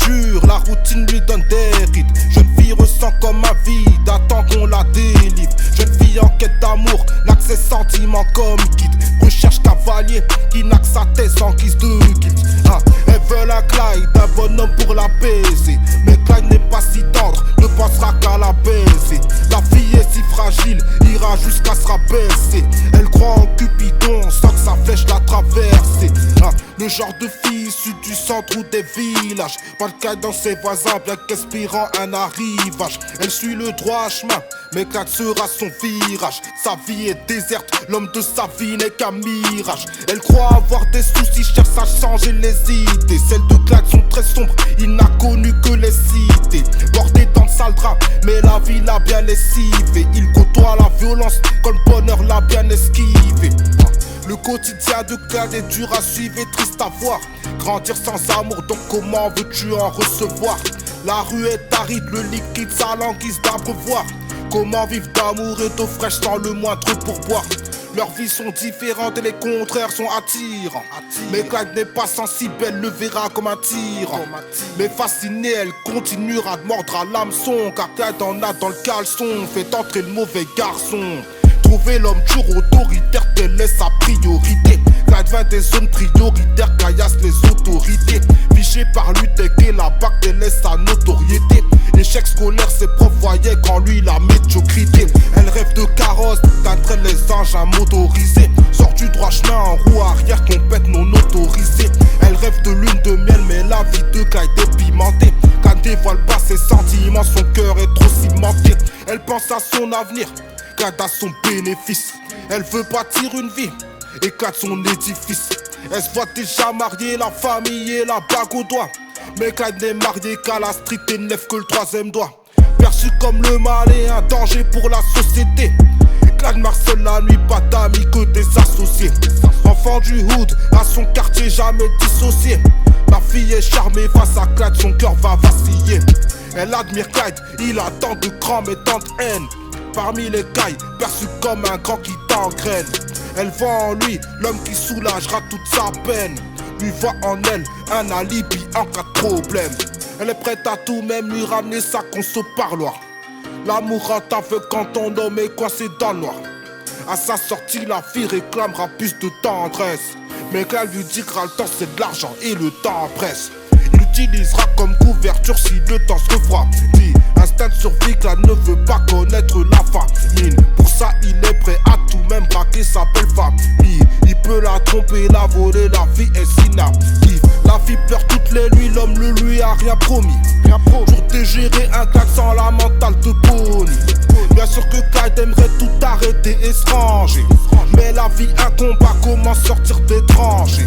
dur, la routine lui donne des rides. Jeune fille ressent comme un vide, attend qu'on la délivre. Jeune fille en quête d'amour, n'a que ses sentiments comme guide. Recherche cavalier qui n'a que sa tête sans guise de guide. Elle veut la Clyde, un bonhomme pour la baiser. Mais Clyde n'est pas si tendre, ne pensera qu'à la baiser. La fille est si fragile, ira jusqu'à se rabaisser. Elle croit en Cupidon, sans que sa flèche la traverse. Le genre de fille issue du centre ou des villages. Pas de Clyde dans ses voisins, bien qu'espérant un arrivage. Elle suit le droit chemin, mais Clyde sera son virage. Sa vie est déserte, l'homme de sa vie n'est qu'un mirage. Elle croit avoir des soucis, cherche à changer les idées. Celles de Clyde sont très sombres, il n'a connu que les cités. Bordé dans le sale drap, mais la vie l'a bien lessivé. Il côtoie la violence, quand le bonheur l'a bien esquivé. Le quotidien de Clyde est dur à suivre et triste à voir. Grandir sans amour, donc comment veux-tu en recevoir? La rue est aride, le liquide sa languisse d'abreuvoir. Comment vivre d'amour et d'eau fraîche sans le moindre pourboire? Leurs vies sont différentes et les contraires sont attirants. Mais Clyde n'est pas sensible, elle le verra comme un tyran. Mais fascinée, elle continuera de mordre à l'hameçon. Car Clyde en a dans le caleçon, fait entrer le mauvais garçon. Trouver l'homme toujours autoritaire, telle est sa priorité. Clyde vient des zones prioritaires, caillasse les autorités. Fiché par l'UTEC et la BAC, telle est sa notoriété. L'échec scolaire, ses profs voyaient quand lui la médiocrité. Elle rêve de carrosse, d'entraîner les engins motorisés. Sort du droit chemin en roue arrière, compète non autorisée. Elle rêve de lune de miel, mais la vie de Clyde est pimentée. Clyde dévoile pas ses sentiments, son cœur est trop cimenté. Elle pense à son avenir, Clyde a son bénéfice. Elle veut bâtir une vie, éclate son édifice. Elle se voit déjà mariée, la famille et la bague au doigt. Mais Clyde n'est marié qu'à la street et ne lève que le troisième doigt. Perçu comme le mal et un danger pour la société. Clyde marche seul la nuit, pas d'amis que des associés. Enfant du hood, à son quartier jamais dissocié. Ma fille est charmée face à Clyde, son cœur va vaciller. Elle admire Clyde, il a tant de cran mais tant de haine. Parmi les cailles, perçu comme un grand qui t'engraine. Elle voit en lui l'homme qui soulagera toute sa peine. Lui voit en elle un alibi en cas de problème. Elle est prête à tout, même lui ramener sa conso parloir. L'amour rend aveugle quand ton homme est coincé dans le noir. À sa sortie, la fille réclamera plus de tendresse. Mais Clyde lui dira le temps c'est de l'argent et le temps presse. Il l'utilisera comme couverture si le temps se refroidit. Instinct de survie, Clyde ne veut pas connaître la famine. Pour ça il est prêt à tout, même braquer sa belle famille. Il peut la tromper, la voler, la vie est si naïve. La fille pleure toutes les nuits, l'homme le lui a rien promis. Pour dégérer un Clyde sans la mentale de Bonnie. Bien sûr que Clyde aimerait tout arrêter et se ranger. Mais la vie un combat, comment sortir d'étranger?